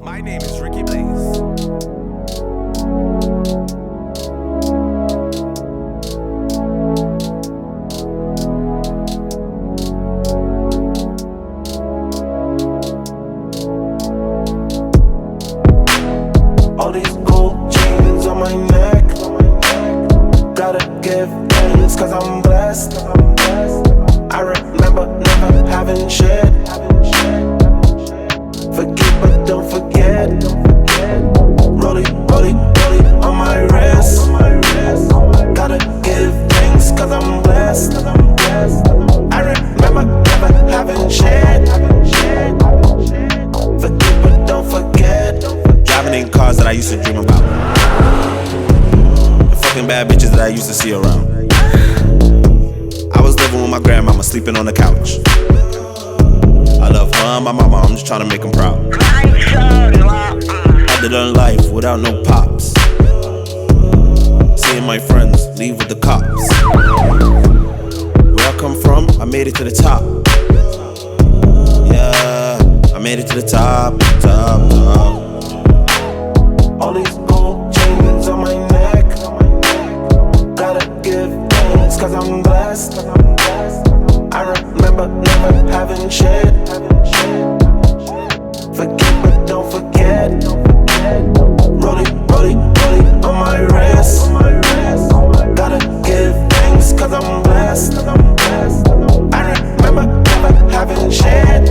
My name is Ricky Blaze. All these gold chains on my neck, gotta give thanks cause I'm blessed. I remember never having shit. Forgive but don't forget. Rollie, rollie, rollie on my wrist. Gotta give thanks cause I'm blessed. I remember never having shit. Forgive but don't forget. Driving in cars that I used to dream about. The fucking bad bitches that I used to see around. I was living with my grandmama, sleeping on the couch. I love her and my mama, I'm just trying to make them proud. Other than life without no pops. Seeing my friends leave with the cops. Where I come from, I made it to the top. Yeah, I made it to the top, top, top. All these gold chains on my neck, gotta give thanks cause I'm blessed. I remember never having shit. Forgive but don't forget. Rollie, rollie, rollie on my wrist. Gotta give thanks cause I'm blessed. I remember never having shit.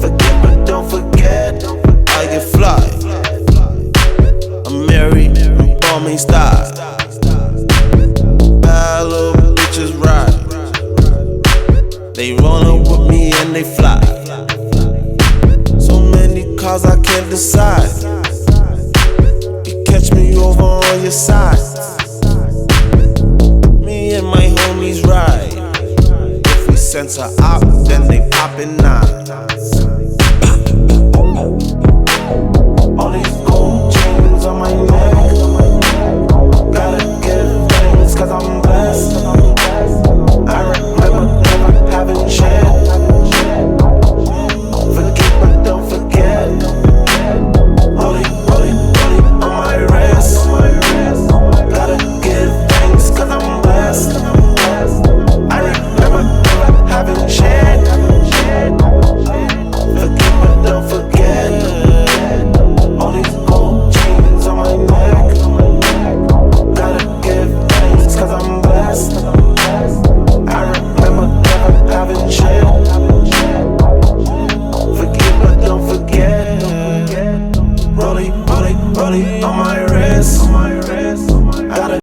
Forgive but don't forget. I get fly. I'm married, I'm balmy style. Bad little bitches ride. They rollin' with me and they fly. So many cars I can't decide. You catch me over on your side. Me and my homies ride. If we censor out, then they poppin' nines. All these gold chains on my neck, gotta give thanks cause I'm blessed. I remember never having shit. Forgive but don't forget. Rollie, rollie, rollie on my wrist. Gotta give thanks cause I'm blessed. I remember never having shit. Forgive but don't forget. All these gold chains on my neck, gotta give thanks cause I'm blessed. I remember never having shit. Forgive but don't forget. Rollie, rollie, rollie on my wrist.